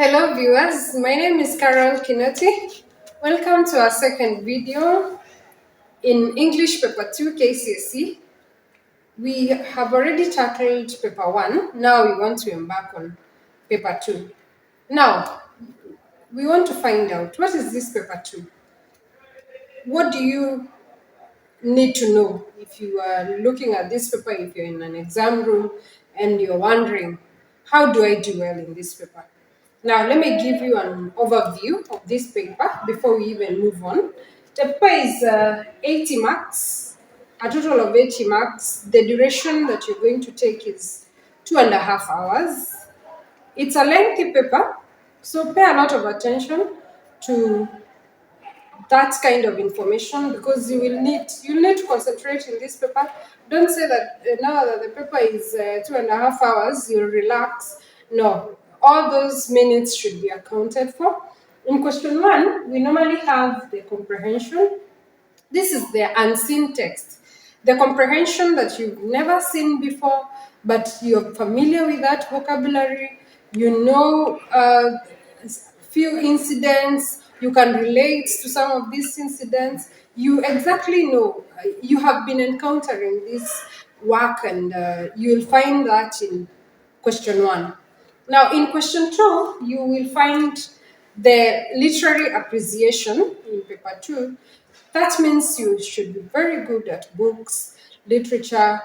Hello viewers, my name is Carol Kinoti. Welcome to our second video in English Paper 2 Kcse. We have already tackled Paper 1, now we want to embark on Paper 2. Now, we want to find out, what is this Paper 2? What do you need to know if you are looking at this paper, if you're in an exam room and you're wondering, how do I do well in this paper? Now, let me give you an overview of this paper before we even move on. The paper is 80 marks, a total of 80 marks. The duration that you're going to take is 2.5 hours. It's a lengthy paper, so pay a lot of attention to that kind of information because you'll need to concentrate in this paper. Don't say that now that the paper is 2.5 hours, you'll relax. No, all those minutes should be accounted for. In question 1, we normally have the comprehension. This is the unseen text, the comprehension that you've never seen before, but you're familiar with that vocabulary. You know few incidents, you can relate to some of these incidents. You exactly know, you have been encountering this work, and you'll find that in question 1. Now, in question 2, you will find the literary appreciation in paper 2. That means you should be very good at books, literature,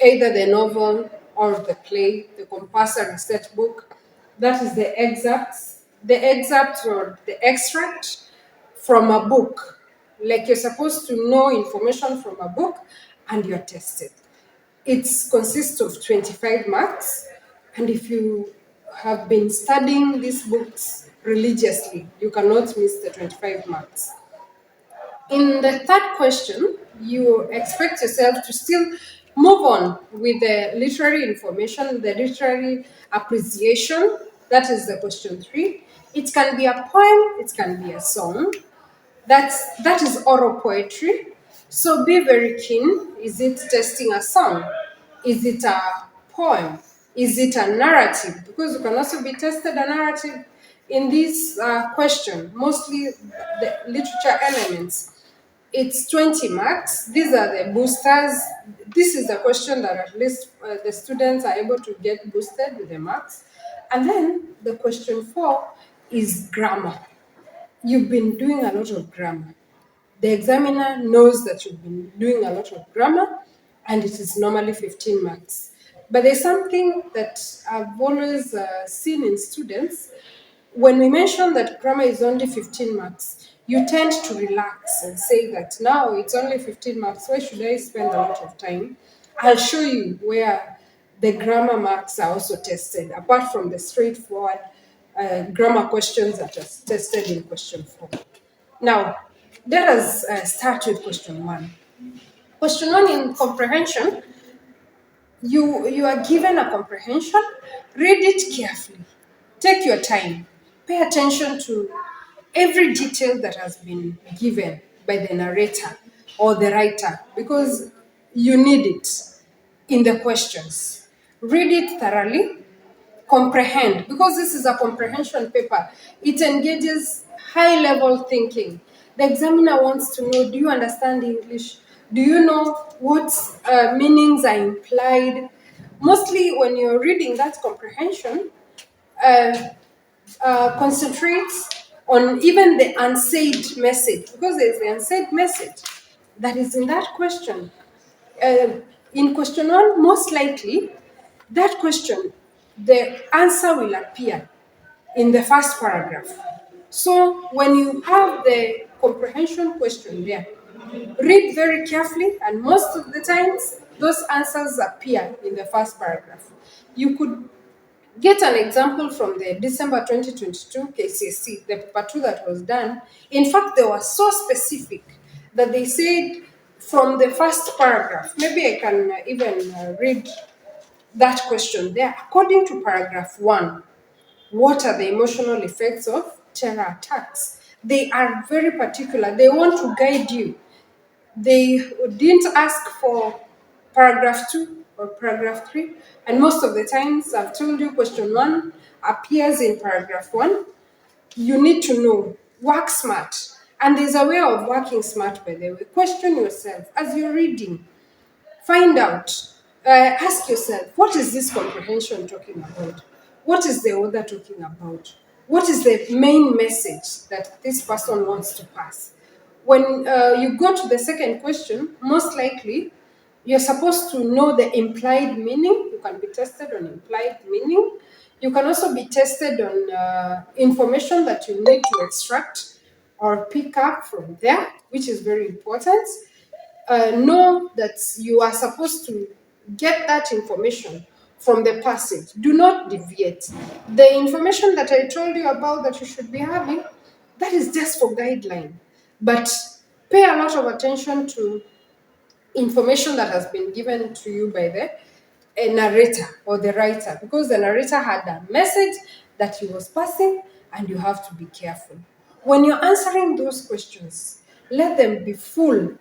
either the novel or the play, the compulsory set book. That is the excerpt or the extract from a book. Like you're supposed to know information from a book and you're tested. It consists of 25 marks, and if you have been studying these books religiously, you cannot miss the 25 marks. In the third question, you expect yourself to still move on with the literary information, the literary appreciation. That is the question 3. It can be a poem, it can be a song. That is oral poetry. So be very keen. Is it testing a song? Is it a poem? Is it a narrative? Because you can also be tested a narrative in this question, mostly the literature elements. It's 20 marks. These are the boosters. This is the question that at least the students are able to get boosted with the marks. And then the question 4 is grammar. You've been doing a lot of grammar. The examiner knows that you've been doing a lot of grammar, and it is normally 15 marks. But there's something that I've always seen in students. When we mention that grammar is only 15 marks, you tend to relax and say that now it's only 15 marks. Why should I spend a lot of time? I'll show you where the grammar marks are also tested, apart from the straightforward grammar questions that are tested in question 4. Now, let us start with question 1. Question 1 in comprehension, you are given a comprehension. Read it carefully. Take your time. Pay attention to every detail that has been given by the narrator or the writer because you need it in the questions. Read it thoroughly. Comprehend, because this is a comprehension paper. It engages high level thinking. The examiner wants to know, do you understand English? Do you know what meanings are implied? Mostly when you're reading that comprehension, concentrate on even the unsaid message, because there's the unsaid message that is in that question. In question 1, most likely, that question, the answer will appear in the first paragraph. So when you have the comprehension question there, read very carefully, and most of the times, those answers appear in the first paragraph. You could get an example from the December 2022 Kcse, the paper 2 that was done. In fact, they were so specific that they said from the first paragraph, maybe I can even read that question there. According to paragraph 1, what are the emotional effects of terror attacks? They are very particular. They want to guide you. They didn't ask for paragraph 2 or paragraph 3. And most of the times, I've told you, question 1 appears in paragraph 1. You need to know, work smart. And there's a way of working smart, by the way. Question yourself as you're reading. Find out. Ask yourself, what is this comprehension talking about? What is the author talking about? What is the main message that this person wants to pass? When you go to the second question, most likely you're supposed to know the implied meaning. You can be tested on implied meaning. You can also be tested on information that you need to extract or pick up from there, which is very important. Know that you are supposed to get that information from the passage. Do not deviate. The information that I told you about that you should be having, that is just for guideline. But pay a lot of attention to information that has been given to you by the a narrator or the writer, because the narrator had a message that he was passing, and you have to be careful when you're answering those questions. Let them be full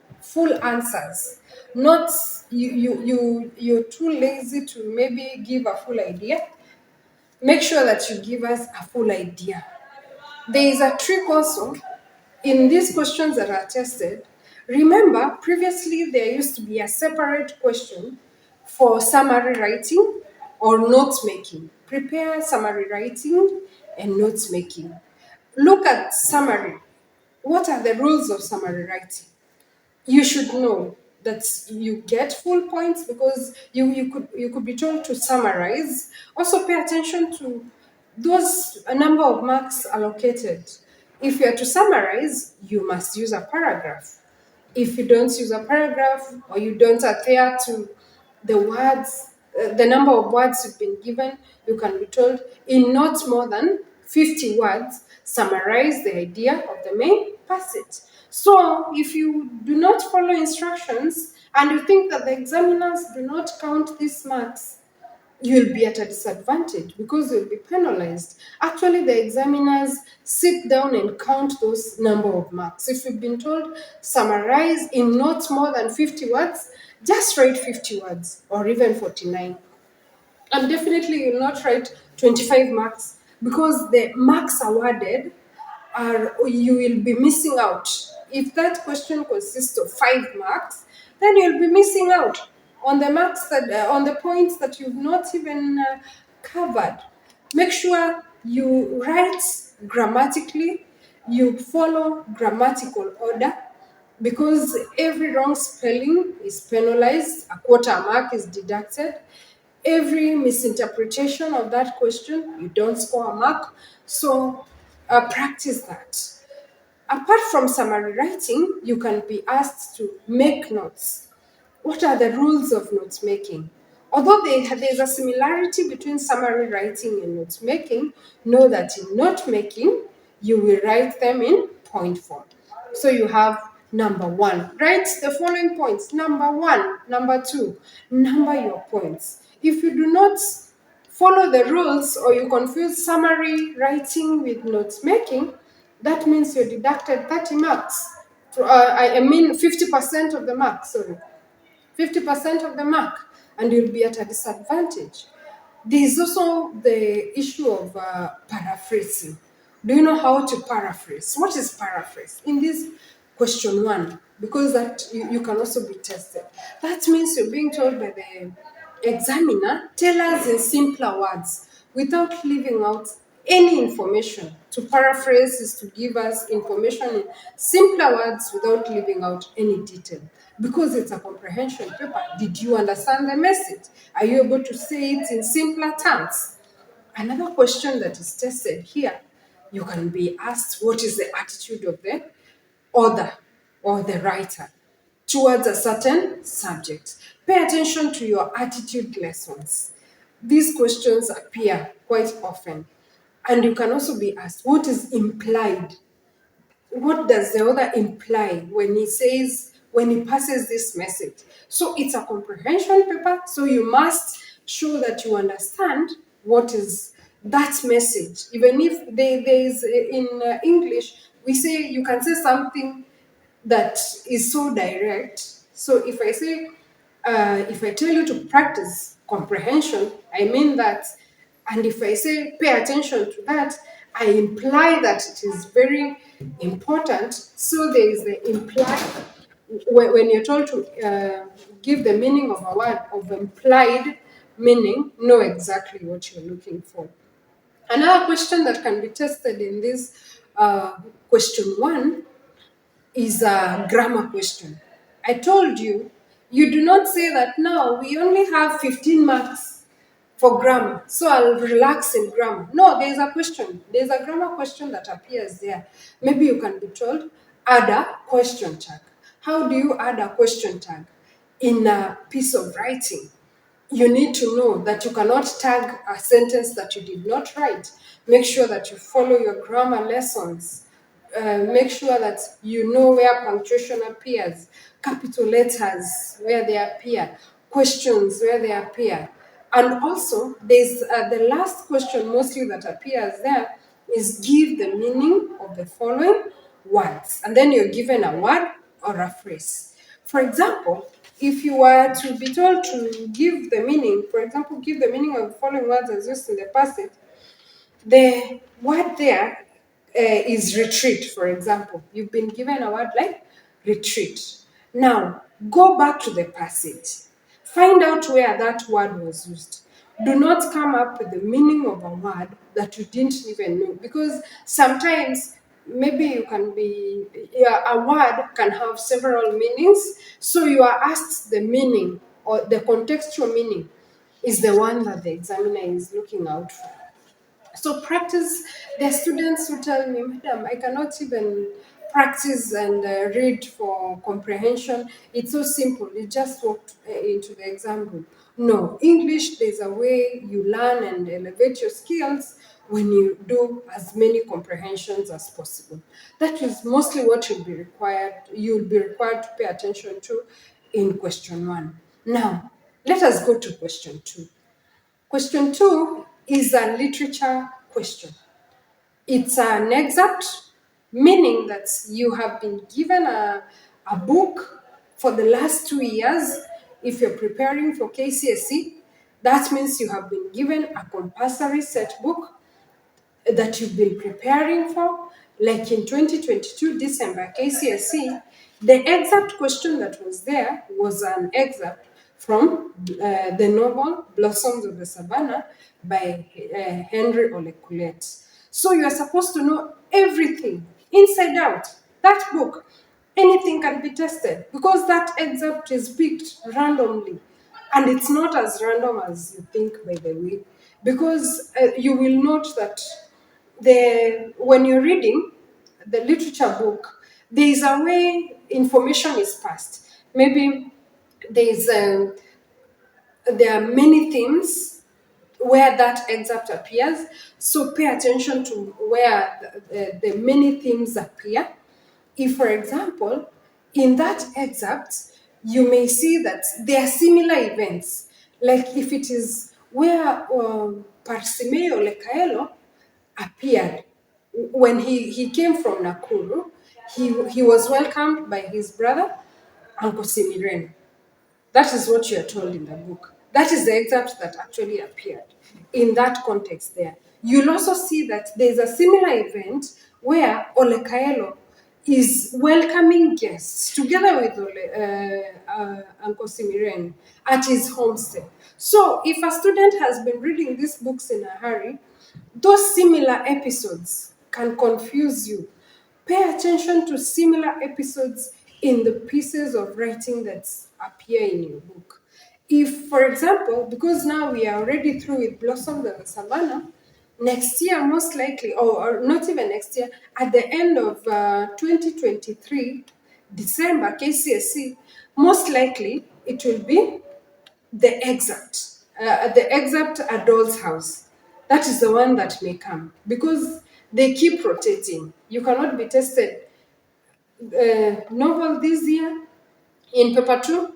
answers, not you're too lazy to maybe give a full idea. Make sure that you give us a full idea. There is a trick also in these questions that are tested. Remember, previously there used to be a separate question for summary writing or note making. Prepare summary writing and note making. Look at summary. What are the rules of summary writing? You should know that you get full points, because you could be told to summarize. Also pay attention to those a number of marks allocated. If you are to summarize, you must use a paragraph. If you don't use a paragraph, or you don't adhere to the words, the number of words you've been given, you can be told in not more than 50 words, summarize the idea of the main passage. So, if you do not follow instructions and you think that the examiners do not count these marks, you'll be at a disadvantage because you'll be penalized. Actually, the examiners sit down and count those number of marks. If you've been told summarize in not more than 50 words, just write 50 words or even 49. And definitely you'll not write 25 marks, because the marks awarded are, you will be missing out. If that question consists of 5 marks, then you'll be missing out on the marks that on the points that you've not even covered. Make sure you write grammatically, you follow grammatical order, because every wrong spelling is penalized, a quarter mark is deducted. Every misinterpretation of that question, you don't score a mark. So practice that. Apart from summary writing, you can be asked to make notes. What are the rules of note making? Although there's a similarity between summary writing and note making, know that in note making, you will write them in point form. So you have number 1. Write the following points. Number 1, number 2. Number your points. If you do not follow the rules, or you confuse summary writing with note making, that means you're deducted 30 marks. I mean 50% of the marks, sorry. 50% of the mark, and you'll be at a disadvantage. There is also the issue of paraphrasing. Do you know how to paraphrase? What is paraphrase? In this question 1, because that you can also be tested. That means you're being told by the examiner, tell us in simpler words without leaving out any information. To paraphrase is to give us information in simpler words without leaving out any detail. Because it's a comprehension paper, did you understand the message? Are you able to say it in simpler terms? Another question that is tested here, you can be asked what is the attitude of the author or the writer towards a certain subject. Pay attention to your attitude lessons. These questions appear quite often. And you can also be asked what is implied. What does the author imply when he says, when he passes this message? So it's a comprehension paper, so you must show that you understand what is that message. Even if there is in English, we say you can say something that is so direct. So if I say, If I tell you to practice comprehension, I mean that. And if I say pay attention to that, I imply that it is very important. So there is the imply, when you're told to give the meaning of a word of implied meaning, know exactly what you're looking for. Another question that can be tested in this question one is a grammar question. I told you, you do not say that now we only have 15 marks for grammar, so I'll relax in grammar. No, there's a question. There's a grammar question that appears there. Maybe you can be told, add a question tag. How do you add a question tag in a piece of writing? You need to know that you cannot tag a sentence that you did not write. Make sure that you follow your grammar lessons. Make sure that you know where punctuation appears, capital letters where they appear, questions where they appear. And also, there's the last question mostly that appears there is give the meaning of the following words. And then you're given a word or a phrase. For example, if you were to be told to give the meaning, for example, give the meaning of the following words as used in the passage, the word there is retreat, for example. You've been given a word like retreat. Now, go back to the passage. Find out where that word was used. Do not come up with the meaning of a word that you didn't even know, because sometimes maybe you can be, yeah, a word can have several meanings, so you are asked the meaning or the contextual meaning is the one that the examiner is looking out for. So practice, the students who tell me, Madam, I cannot even practice and read for comprehension. It's so simple. You just walked into the exam room. No, English, there's a way you learn and elevate your skills when you do as many comprehensions as possible. That is mostly what you'll be required to pay attention to in question one. Now, let us go to question two. Question two is a literature question. It's an excerpt, meaning that you have been given a book for the last 2 years. If you're preparing for Kcse, that means you have been given a compulsory set book that you've been preparing for, like in 2022 December Kcse, the exact question that was there was an excerpt from the novel Blossoms of the Savannah by Henry Olekulet. So you are supposed to know everything inside out. That book, anything can be tested because that excerpt is picked randomly. And it's not as random as you think, by the way, because you will note that when you're reading the literature book, there is a way information is passed. Maybe there is there are many themes where that excerpt appears. So pay attention to where the many themes appear. If, for example, in that excerpt, you may see that there are similar events. Like if it is where Parsimeo Lekaelo appeared when he came from Nakuru, he was welcomed by his brother, Uncle Simiren. That is what you are told in the book. That is the excerpt that actually appeared in that context there. You'll also see that there's a similar event where Olekaelo is welcoming guests together with Uncle Simiren at his homestead. So if a student has been reading these books in a hurry, those similar episodes can confuse you. Pay attention to similar episodes in the pieces of writing that appear in your book. If, for example, because now we are already through with Blossom the Savannah, next year, most likely, or not even next year, at the end of 2023, December, Kcse, most likely it will be the exact adult's house. That is the one that may come because they keep rotating. You cannot be tested novel this year in paper two,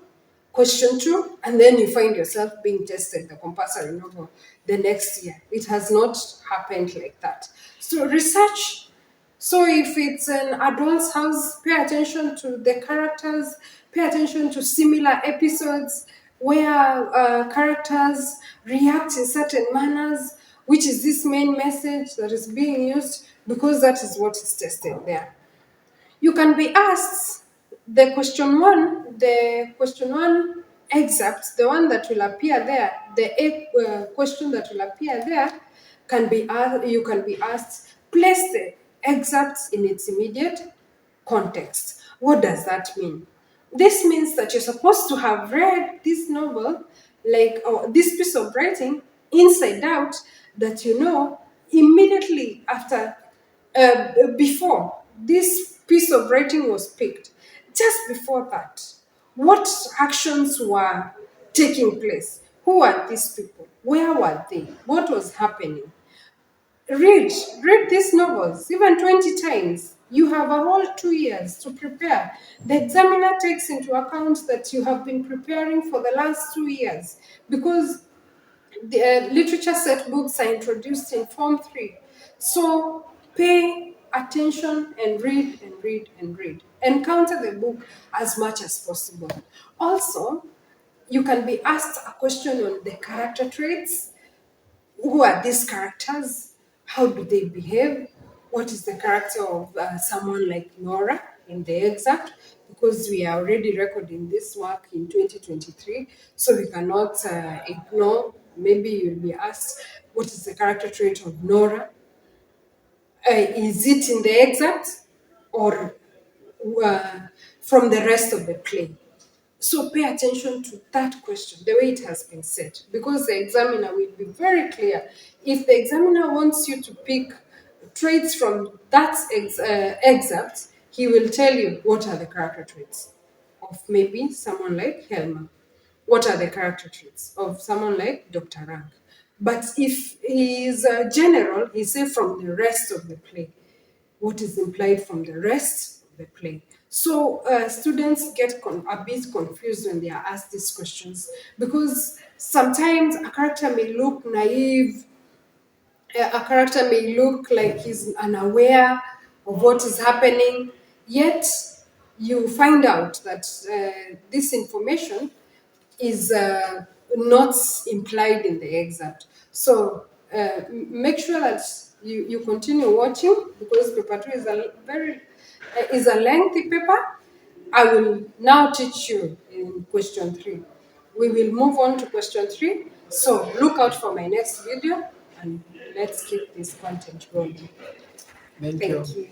question two, and then you find yourself being tested the compulsory novel the next year. It has not happened like that. So research. So if it's an adult's house, pay attention to the characters, pay attention to similar episodes, where characters react in certain manners, which is this main message that is being used, because that is what is tested there. You can be asked the question one excerpt, the one that will appear there, question that will appear there, can be asked, you can be asked, place the excerpt in its immediate context. What does that mean? This means that you're supposed to have read this novel, like, or this piece of writing, inside out, that you know immediately after, before this piece of writing was picked, just before that, what actions were taking place? Who are these people? Where were they? What was happening? Read, read these novels, even 20 times. You have a whole 2 years to prepare. The examiner takes into account that you have been preparing for the last 2 years, because the literature set books are introduced in Form 3. So pay attention and read and read and read. Encounter the book as much as possible. Also, you can be asked a question on the character traits. Who are these characters? How do they behave? What is the character of someone like Nora in the excerpt? Because we are already recording this work in 2023, so we cannot ignore. Maybe you'll be asked, what is the character trait of Nora? Is it in the excerpt or uh, from the rest of the play? So pay attention to that question, the way it has been said, because the examiner will be very clear. If the examiner wants you to pick traits from that excerpt, he will tell you what are the character traits of maybe someone like Helma. What are the character traits of someone like Dr. Rank? But if he is a general, he say from the rest of the play, what is implied from the rest of the play. So students get a bit confused when they are asked these questions, because sometimes a character may look naive, a character may look like he's unaware of what is happening, yet you find out that this information is not implied in the excerpt. So make sure that you continue watching, because paper 2 is a is a lengthy paper. I will now teach you in question 3. We will move on to question 3. So look out for my next video, and let's keep this content rolling. Thank Thank you. you.